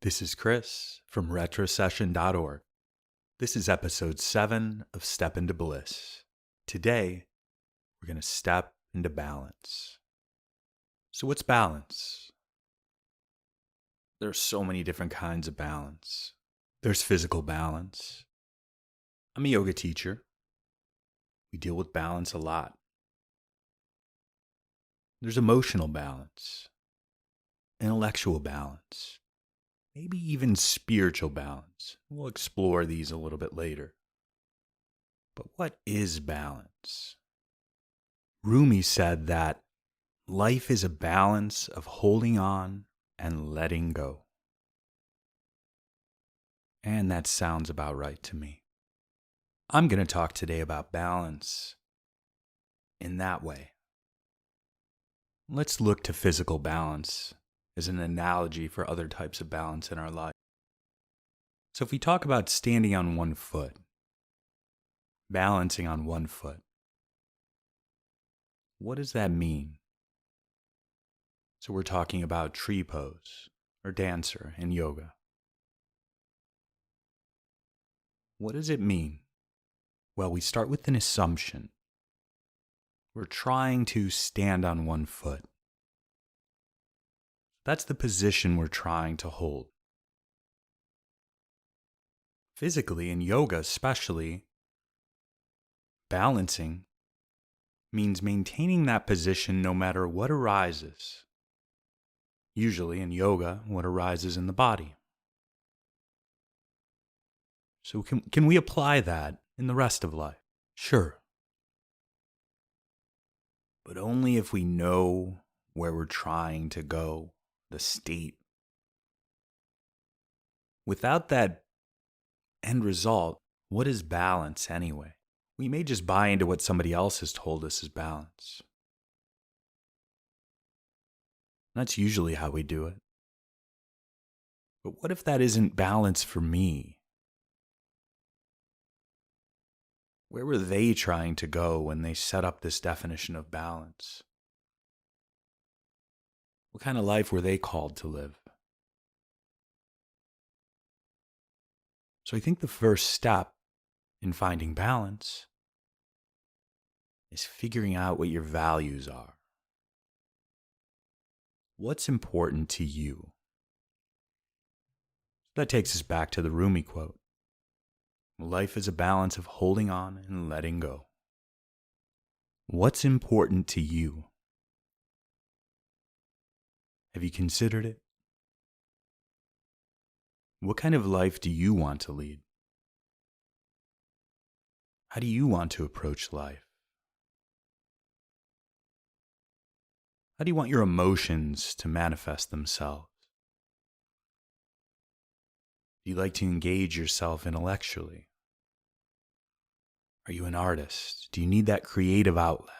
This is Chris from retrocession.org. This is episode 7 of Step into Bliss. Today, we're going to step into balance. So what's balance? There's so many different kinds of balance. There's physical balance. I'm a yoga teacher. We deal with balance a lot. There's emotional balance, intellectual balance, maybe even spiritual balance. We'll explore these a little bit later. But what is balance? Rumi said that life is a balance of holding on and letting go. And that sounds about right to me. I'm going to talk today about balance in that way. Let's look to physical balance as an analogy for other types of balance in our life. So if we talk about standing on one foot, balancing on one foot, what does that mean? So we're talking about tree pose or dancer in yoga. What does it mean? Well, we start with an assumption. We're trying to stand on one foot. That's the position we're trying to hold. Physically, in yoga especially, balancing means maintaining that position no matter what arises. Usually in yoga, what arises in the body. So can we apply that in the rest of life? Sure. But only if we know where we're trying to go, the state. Without that end result, what is balance anyway? We may just buy into what somebody else has told us is balance. That's usually how we do it. But what if that isn't balance for me? Where were they trying to go when they set up this definition of balance? What kind of life were they called to live? So I think the first step in finding balance is figuring out what your values are. What's important to you? That takes us back to the Rumi quote. Life is a balance of holding on and letting go. What's important to you? Have you considered it? What kind of life do you want to lead? How do you want to approach life? How do you want your emotions to manifest themselves? Do you like to engage yourself intellectually? Are you an artist? Do you need that creative outlet?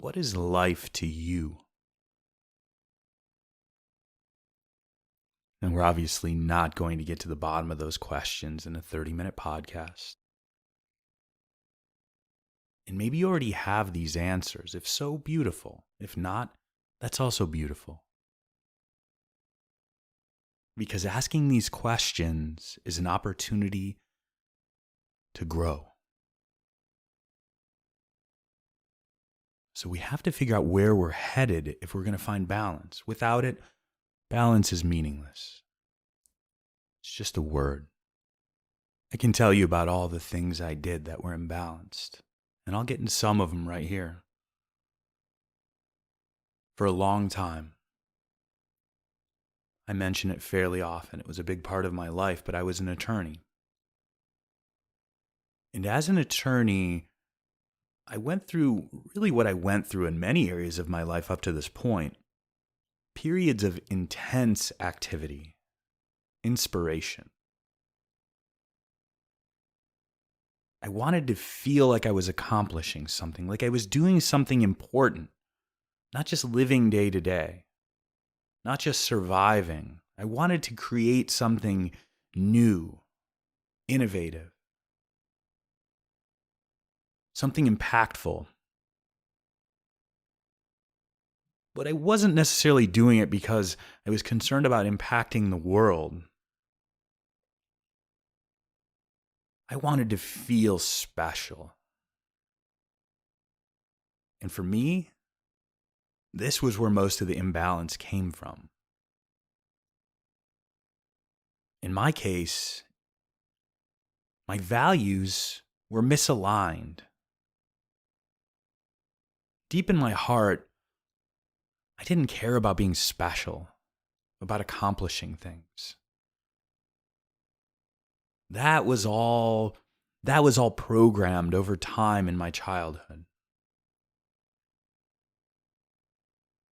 What is life to you? And we're obviously not going to get to the bottom of those questions in a 30-minute podcast. And maybe you already have these answers. If so, beautiful. If not, that's also beautiful. Because asking these questions is an opportunity to grow. So we have to figure out where we're headed if we're going to find balance. Without it, balance is meaningless. It's just a word. I can tell you about all the things I did that were imbalanced, and I'll get into some of them right here. For a long time, I mention it fairly often. It was a big part of my life, but I was an attorney. And as an attorney, I went through really what I went through in many areas of my life up to this point. Periods of intense activity, inspiration. I wanted to feel like I was accomplishing something, like I was doing something important, not just living day to day, not just surviving. I wanted to create something new, innovative, something impactful. But I wasn't necessarily doing it because I was concerned about impacting the world. I wanted to feel special. And for me, this was where most of the imbalance came from. In my case, my values were misaligned. Deep in my heart, I didn't care about being special, about accomplishing things. That was all programmed over time in my childhood.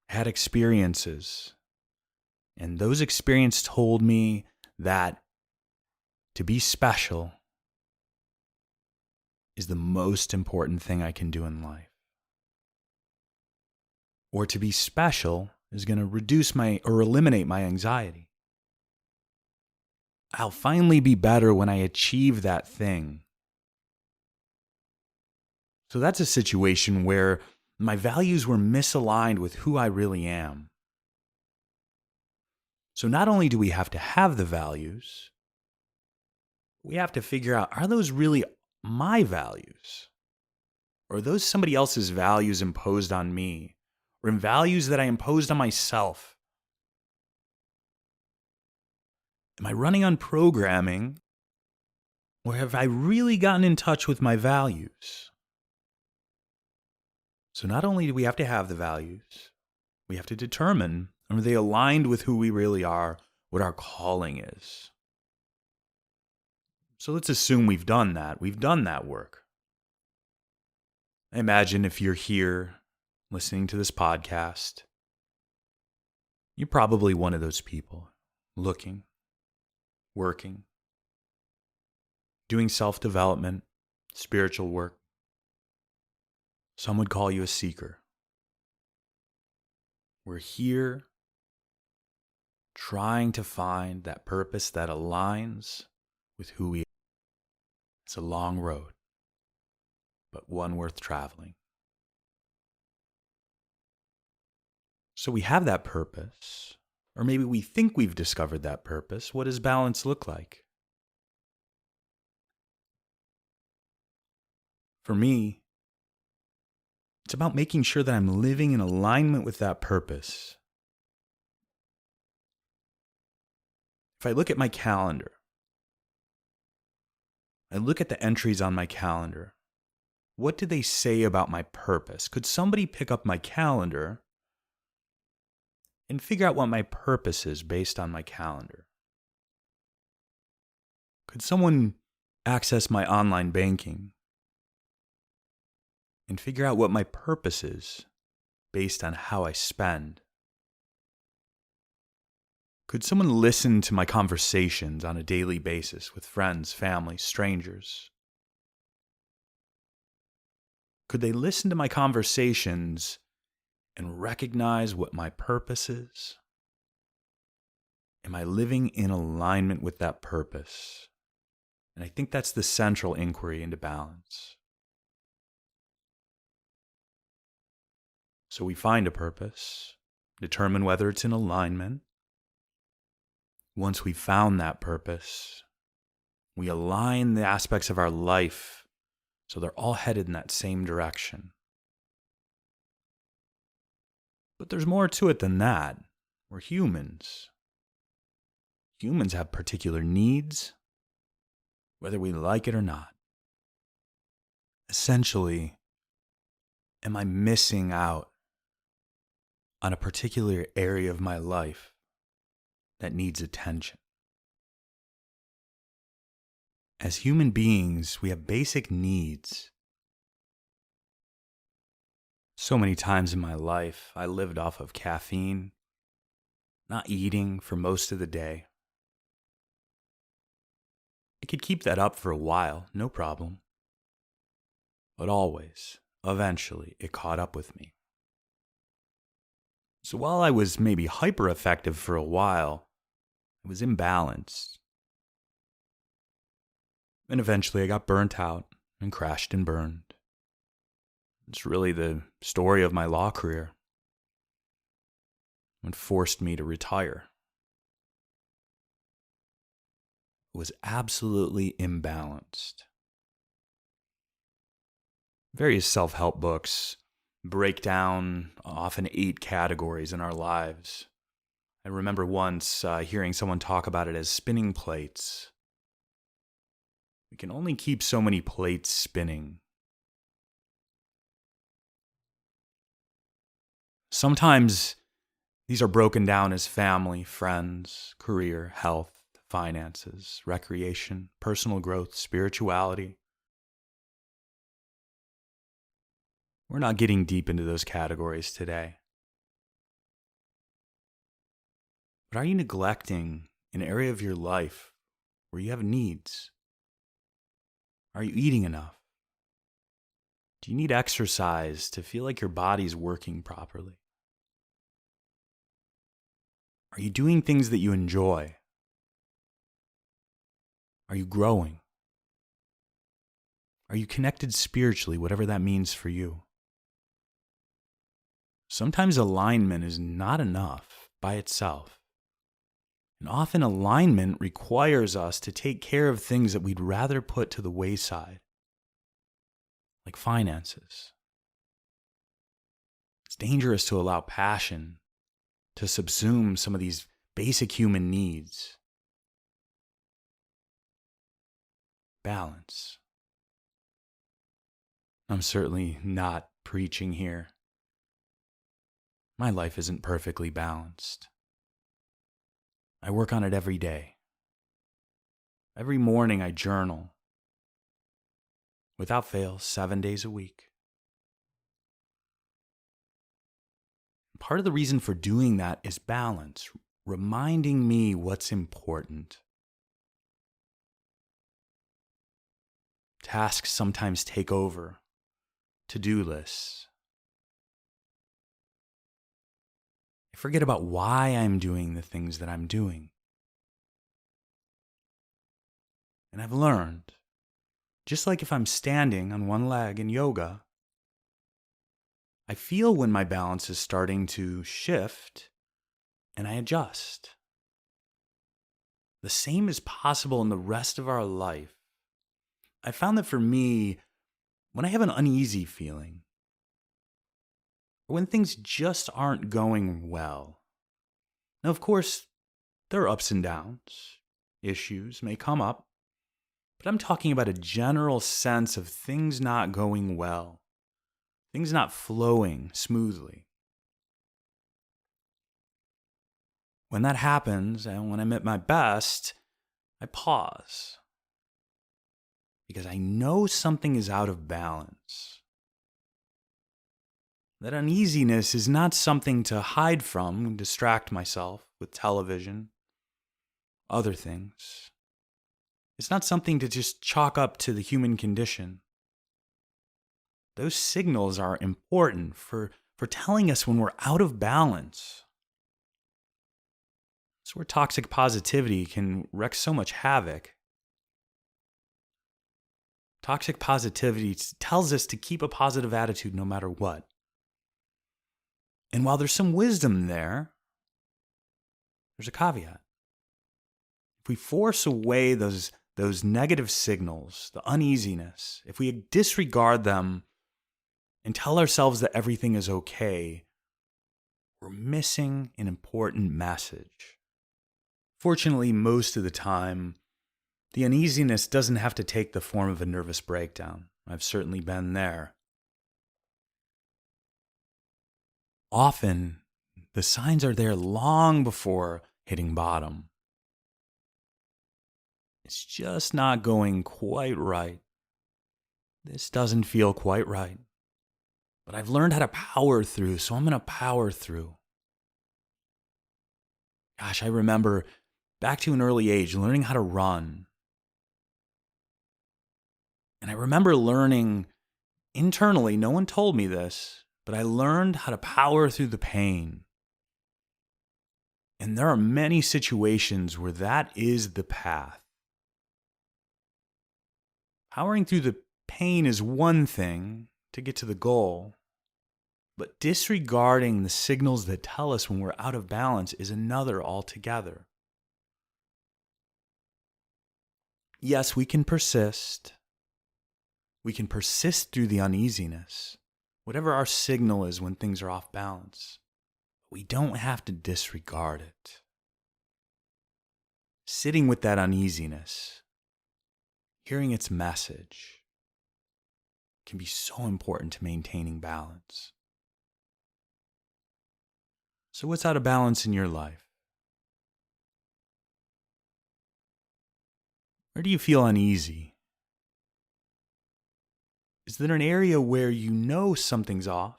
I had experiences, and those experiences told me that to be special is the most important thing I can do in life. Or to be special is going to reduce or eliminate my anxiety. I'll finally be better when I achieve that thing. So that's a situation where my values were misaligned with who I really am. So not only do we have to have the values, we have to figure out, are those really my values? Or are those somebody else's values imposed on me? Or in values that I imposed on myself? Am I running on programming? Or have I really gotten in touch with my values? So not only do we have to have the values, we have to determine, are they aligned with who we really are, what our calling is? So let's assume we've done that. We've done that work. I imagine if you're here listening to this podcast, you're probably one of those people looking, working, doing self-development, spiritual work. Some would call you a seeker. We're here trying to find that purpose that aligns with who we are. It's a long road, but one worth traveling. So we have that purpose, or maybe we think we've discovered that purpose. What does balance look like? For me, it's about making sure that I'm living in alignment with that purpose. If I look at my calendar, I look at the entries on my calendar. What do they say about my purpose? Could somebody pick up my calendar and figure out what my purpose is based on my calendar? Could someone access my online banking and figure out what my purpose is based on how I spend? Could someone listen to my conversations on a daily basis with friends, family, strangers? Could they listen to my conversations and recognize what my purpose is? Am I living in alignment with that purpose? And I think that's the central inquiry into balance. So we find a purpose, determine whether it's in alignment. Once we've found that purpose, we align the aspects of our life so they're all headed in that same direction. But there's more to it than that. We're humans. Humans have particular needs, whether we like it or not. Essentially, am I missing out on a particular area of my life that needs attention? As human beings, we have basic needs. So many times in my life, I lived off of caffeine, not eating for most of the day. I could keep that up for a while, no problem. But always, eventually, it caught up with me. So while I was maybe hyper effective for a while, I was imbalanced. And eventually I got burnt out and crashed and burned. It's really the story of my law career. and forced me to retire. It was absolutely imbalanced. Various self-help books break down often 8 categories in our lives. I remember once hearing someone talk about it as spinning plates. We can only keep so many plates spinning. Sometimes these are broken down as family, friends, career, health, finances, recreation, personal growth, spirituality. We're not getting deep into those categories today. But are you neglecting an area of your life where you have needs? Are you eating enough? Do you need exercise to feel like your body's working properly? Are you doing things that you enjoy? Are you growing? Are you connected spiritually, whatever that means for you? Sometimes alignment is not enough by itself. And often alignment requires us to take care of things that we'd rather put to the wayside, like finances. It's dangerous to allow passion to subsume some of these basic human needs. Balance. I'm certainly not preaching here. My life isn't perfectly balanced. I work on it every day. Every morning I journal. Without fail, 7 days a week. Part of the reason for doing that is balance, reminding me what's important. Tasks sometimes take over. To-do lists. I forget about why I'm doing the things that I'm doing. And I've learned, just like if I'm standing on one leg in yoga, I feel when my balance is starting to shift and I adjust. The same is possible in the rest of our life. I found that for me, when I have an uneasy feeling, or when things just aren't going well, now of course, there are ups and downs, issues may come up, but I'm talking about a general sense of things not going well, things not flowing smoothly. When that happens, and when I'm at my best, I pause. Because I know something is out of balance. That uneasiness is not something to hide from and distract myself with television, other things. It's not something to just chalk up to the human condition. Those signals are important for telling us when we're out of balance. It's where toxic positivity can wreak so much havoc. Toxic positivity tells us to keep a positive attitude no matter what. And while there's some wisdom there, there's a caveat. If we force away those negative signals, the uneasiness, if we disregard them and tell ourselves that everything is okay, we're missing an important message. Fortunately, most of the time, the uneasiness doesn't have to take the form of a nervous breakdown. I've certainly been there. Often, the signs are there long before hitting bottom. It's just not going quite right. This doesn't feel quite right. But I've learned how to power through, so I'm going to power through. Gosh, I remember back to an early age learning how to run. And I remember learning internally, no one told me this, but I learned how to power through the pain. And there are many situations where that is the path. Powering through the pain is one thing to get to the goal, But disregarding the signals that tell us when we're out of balance is another altogether. Yes, we can persist. We can persist through the uneasiness, whatever our signal is when things are off balance. We don't have to disregard it. Sitting with that uneasiness, hearing its message, can be so important to maintaining balance. So what's out of balance in your life? Where do you feel uneasy? Is there an area where you know something's off,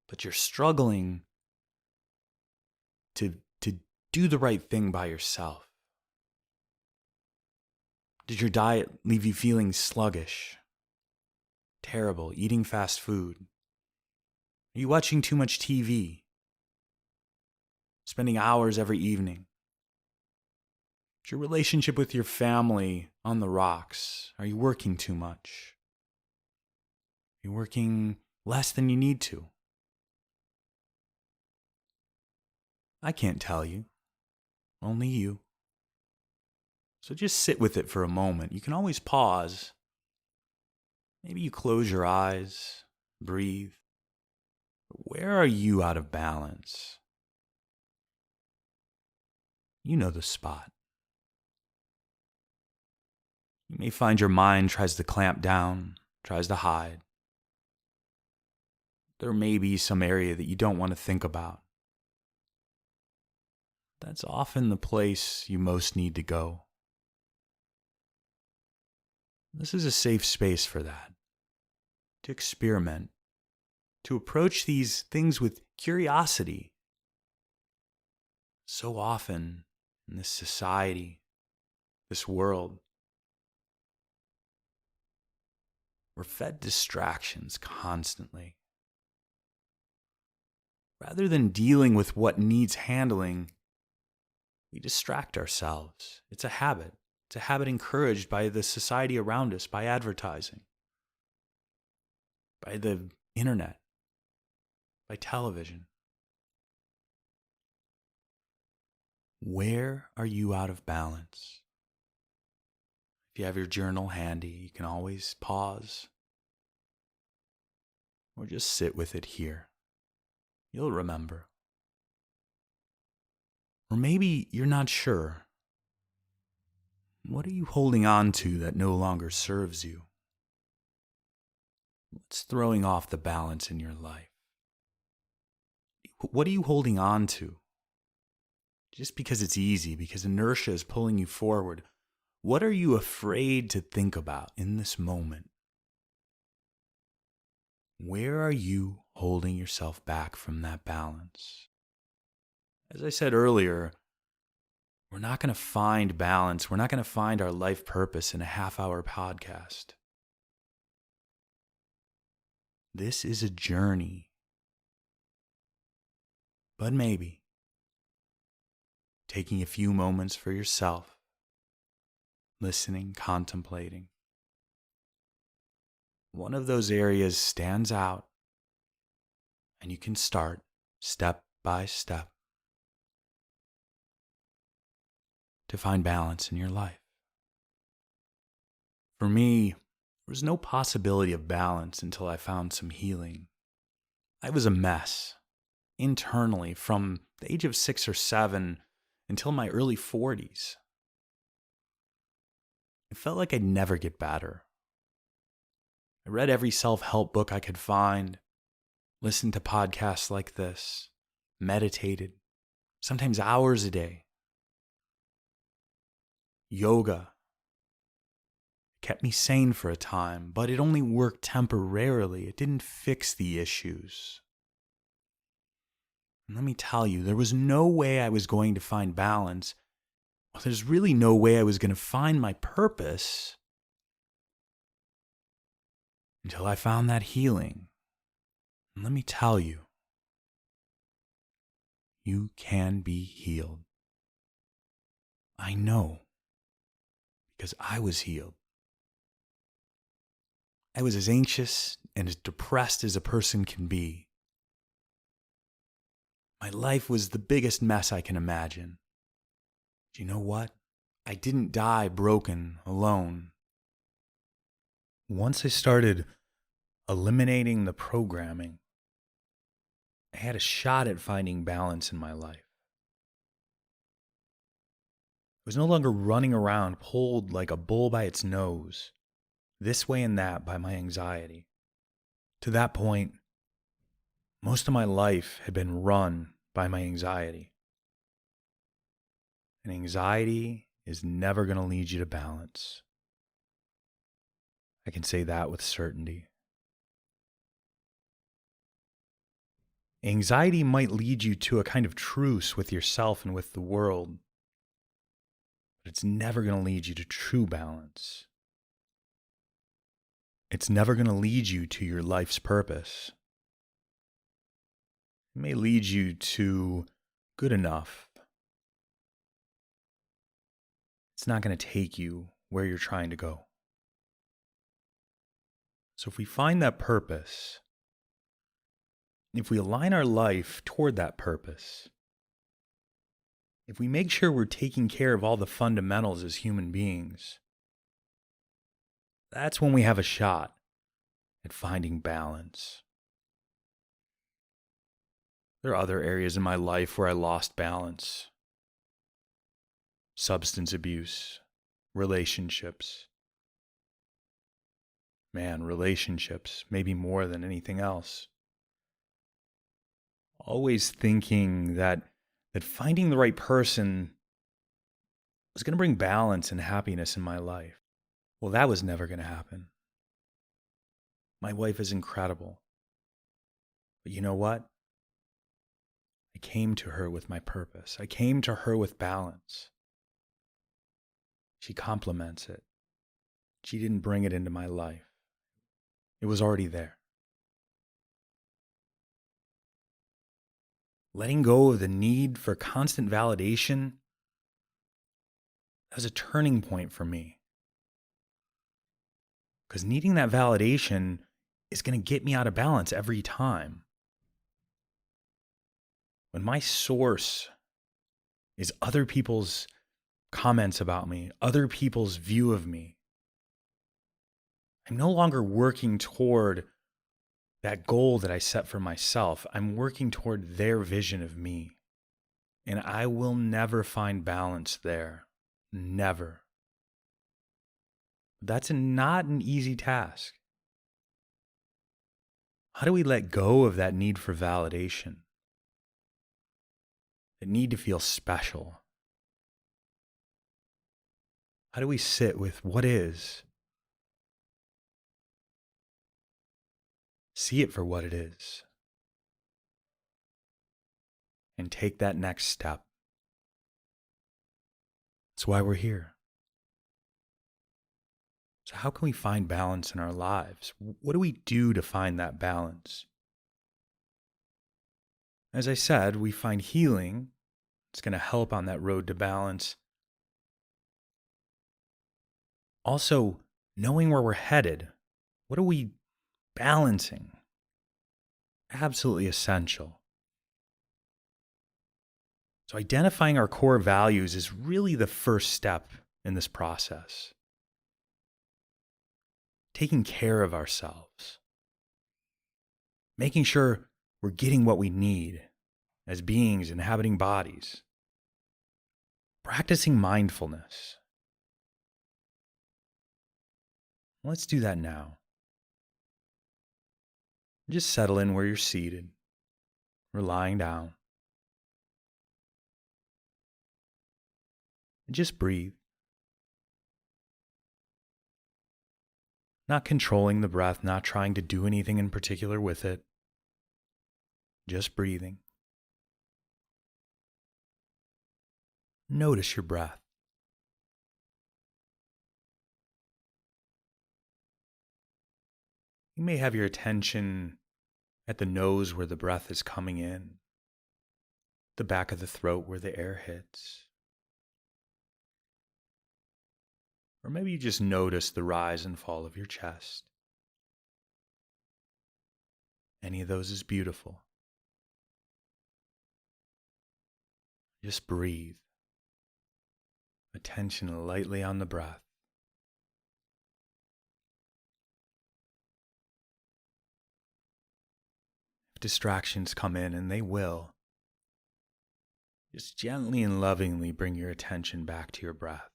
but you're struggling to do the right thing by yourself? Did your diet leave you feeling sluggish, terrible, eating fast food? Are you watching too much TV? Spending hours every evening? Is your relationship with your family on the rocks? Are you working too much? Are you working less than you need to? I can't tell you. Only you. So just sit with it for a moment. You can always pause. Maybe you close your eyes, breathe. Where are you out of balance? You know the spot. You may find your mind tries to clamp down, tries to hide. There may be some area that you don't want to think about. That's often the place you most need to go. This is a safe space for that. To experiment. To approach these things with curiosity. So often in this society, this world, we're fed distractions constantly. Rather than dealing with what needs handling, we distract ourselves. It's a habit. It's a habit encouraged by the society around us, by advertising, by the internet, by television. Where are you out of balance? If you have your journal handy, you can always pause or just sit with it here. You'll remember. Or maybe you're not sure. What are you holding on to that no longer serves you? What's throwing off the balance in your life? What are you holding on to? Just because it's easy, because inertia is pulling you forward, what are you afraid to think about in this moment? Where are you holding yourself back from that balance? As I said earlier, we're not going to find balance. We're not going to find our life purpose in a half-hour podcast. This is a journey. But maybe taking a few moments for yourself, listening, contemplating. One of those areas stands out, and you can start step by step to find balance in your life. For me, there was no possibility of balance until I found some healing. I was a mess internally from the age of 6 or 7 until my early 40s. It felt like I'd never get better. I read every self-help book I could find, listened to podcasts like this, meditated, sometimes hours a day. Yoga kept me sane for a time, but it only worked temporarily. It didn't fix the issues. And let me tell you, there was no way I was going to find balance. Well, there's really no way I was going to find my purpose until I found that healing. And let me tell you, you can be healed. I know, because I was healed. I was as anxious and as depressed as a person can be. My life was the biggest mess I can imagine. Do you know what? I didn't die broken, alone. Once I started eliminating the programming, I had a shot at finding balance in my life. I was no longer running around pulled like a bull by its nose, this way and that by my anxiety. To that point, most of my life had been run by my anxiety. And anxiety is never going to lead you to balance. I can say that with certainty. Anxiety might lead you to a kind of truce with yourself and with the world, but it's never going to lead you to true balance. It's never going to lead you to your life's purpose. It may lead you to good enough. It's not going to take you where you're trying to go. So if we find that purpose, if we align our life toward that purpose, if we make sure we're taking care of all the fundamentals as human beings, that's when we have a shot at finding balance. There are other areas in my life where I lost balance. Substance abuse, relationships. Man, relationships, maybe more than anything else. Always thinking that finding the right person was going to bring balance and happiness in my life. Well, that was never going to happen. My wife is incredible. But you know what? I came to her with my purpose. I came to her with balance. She complements it. She didn't bring it into my life. It was already there. Letting go of the need for constant validation, that was a turning point for me. Because needing that validation is going to get me out of balance every time. When my source is other people's comments about me, other people's view of me, I'm no longer working toward that goal that I set for myself. I'm working toward their vision of me. And I will never find balance there. Never. That's not an easy task. How do we let go of that need for validation? The need to feel special? How do we sit with what is? See it for what it is. And take that next step. That's why we're here. So how can we find balance in our lives? What do we do to find that balance? As I said, we find healing. It's going to help on that road to balance. Also, knowing where we're headed. What are we balancing? Absolutely essential. So identifying our core values is really the first step in this process. Taking care of ourselves. Making sure we're getting what we need as beings inhabiting bodies. Practicing mindfulness. Let's do that now. Just settle in where you're seated or lying down. And just breathe. Not controlling the breath, not trying to do anything in particular with it. Just breathing. Notice your breath. You may have your attention at the nose where the breath is coming in, the back of the throat where the air hits. Or maybe you just notice the rise and fall of your chest. Any of those is beautiful. Just breathe. Attention lightly on the breath. If distractions come in, and they will, just gently and lovingly bring your attention back to your breath.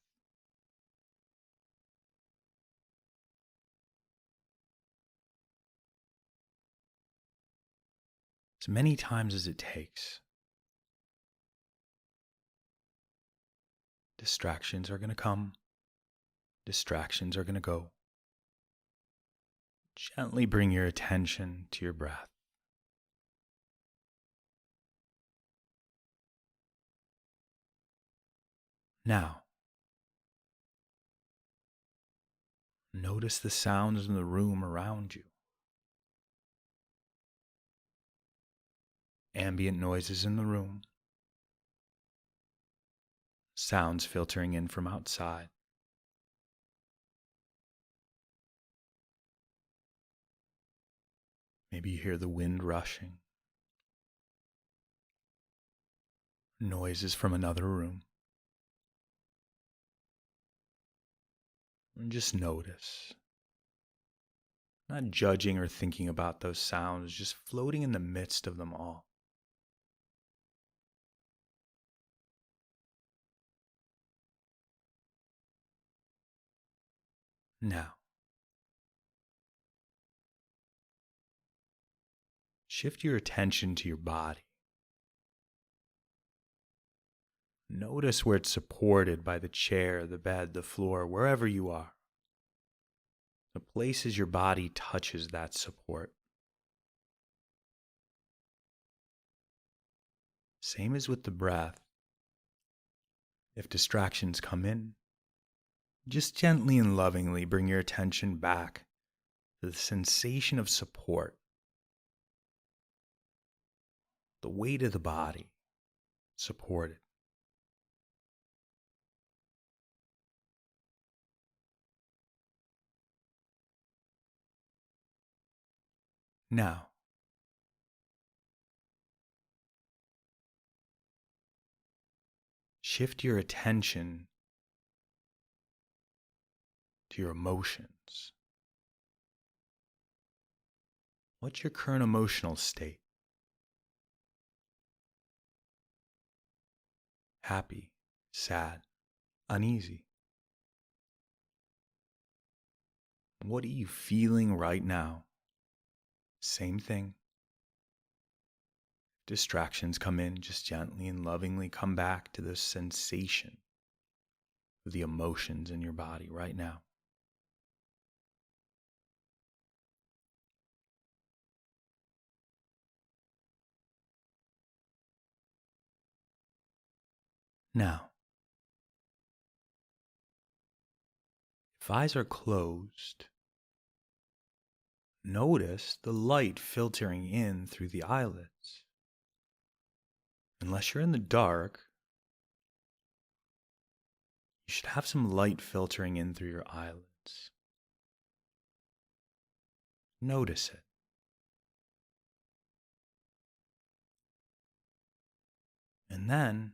As many times as it takes. Distractions are going to come. Distractions are going to go. Gently bring your attention to your breath. Now, notice the sounds in the room around you. Ambient noises in the room. Sounds filtering in from outside. Maybe you hear the wind rushing. Noises from another room. And just notice. Not judging or thinking about those sounds, just floating in the midst of them all. Now, shift your attention to your body. Notice where it's supported by the chair, the bed, the floor, wherever you are. The places your body touches that support. Same as with the breath. If distractions come in, just gently and lovingly bring your attention back to the sensation of support. The weight of the body supported. Now, shift your attention to your emotions. What's your current emotional state? Happy, sad, uneasy? What are you feeling right now? Same thing. Distractions come in, just gently and lovingly come back to the sensation of the emotions in your body right now. Now, if eyes are closed, notice the light filtering in through the eyelids. Unless you're in the dark, you should have some light filtering in through your eyelids. Notice it. And then,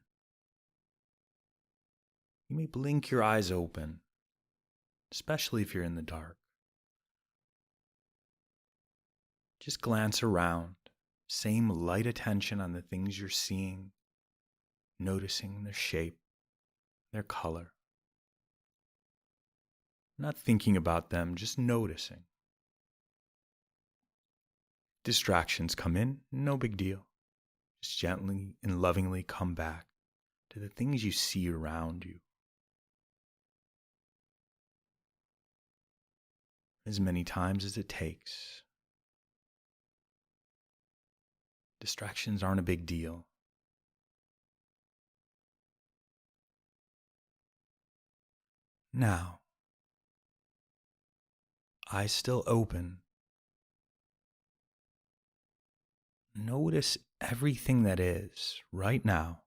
you may blink your eyes open, especially if you're in the dark. Just glance around, same light attention on the things you're seeing, noticing their shape, their color. Not thinking about them, just noticing. Distractions come in, no big deal. Just gently and lovingly come back to the things you see around you. As many times as it takes. Distractions aren't a big deal. Now, eyes still open. Notice everything that is right now.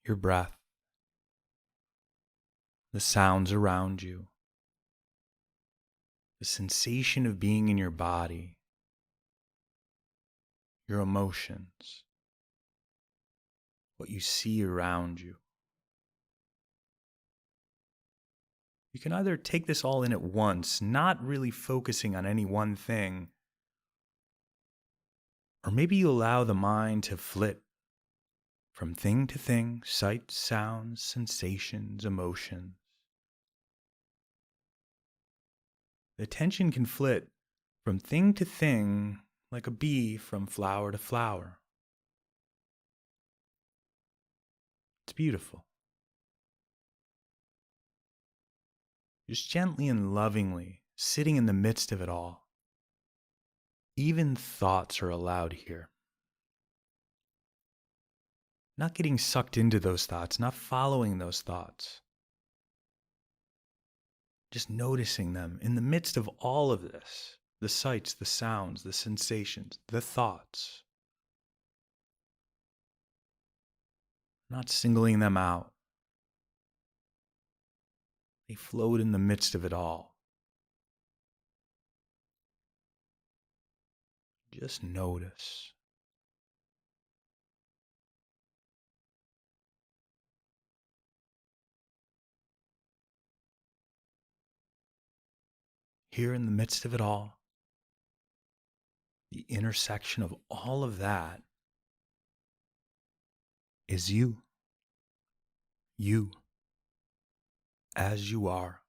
Your breath, the sounds around you, the sensation of being in your body, your emotions, what you see around you. You can either take this all in at once, not really focusing on any one thing, or maybe you allow the mind to flit from thing to thing, sights, sounds, sensations, emotions. The attention can flit from thing to thing like a bee from flower to flower. It's beautiful. Just gently and lovingly sitting in the midst of it all. Even thoughts are allowed here. Not getting sucked into those thoughts, not following those thoughts. Just noticing them in the midst of all of this. The sights, the sounds, the sensations, the thoughts. Not singling them out. They float in the midst of it all. Just notice. Here in the midst of it all, the intersection of all of that is you. You, as you are.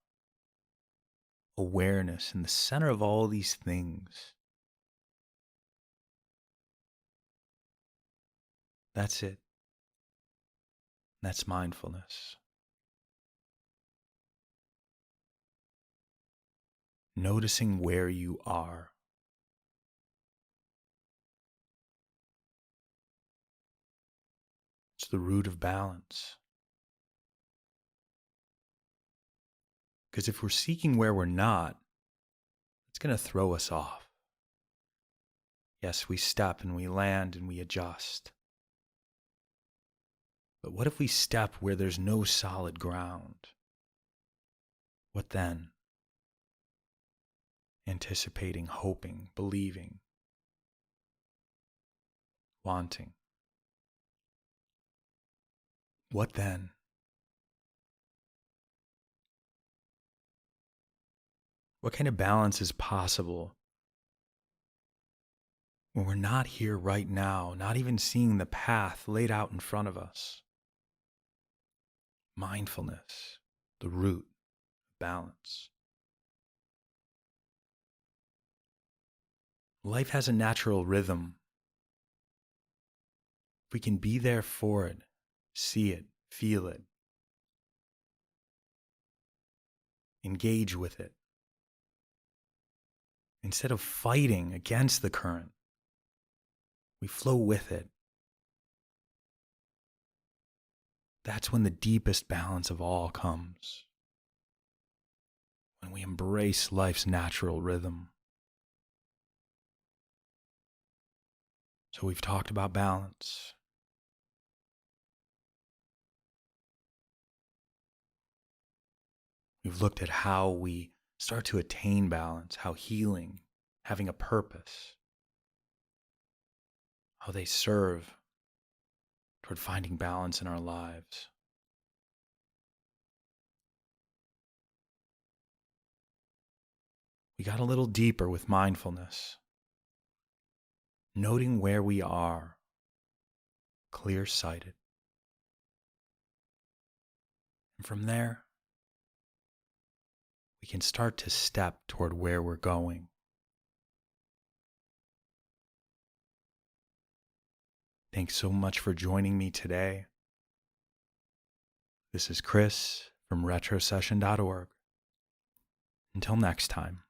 Awareness in the center of all these things. That's it. That's mindfulness. Noticing where you are. It's the root of balance. Because if we're seeking where we're not, it's going to throw us off. Yes, we step and we land and we adjust. But what if we step where there's no solid ground? What then? Anticipating, hoping, believing, wanting. What then? What kind of balance is possible when we're not here right now, not even seeing the path laid out in front of us? Mindfulness, the root of balance. Life has a natural rhythm. If we can be there for it, see it, feel it, engage with it, instead of fighting against the current, we flow with it. That's when the deepest balance of all comes. When we embrace life's natural rhythm. So we've talked about balance. We've looked at how we start to attain balance, how healing, having a purpose, how they serve toward finding balance in our lives. We got a little deeper with mindfulness, noting where we are, clear-sighted. And from there, we can start to step toward where we're going. Thanks so much for joining me today. This is Chris from retrosession.org. Until next time.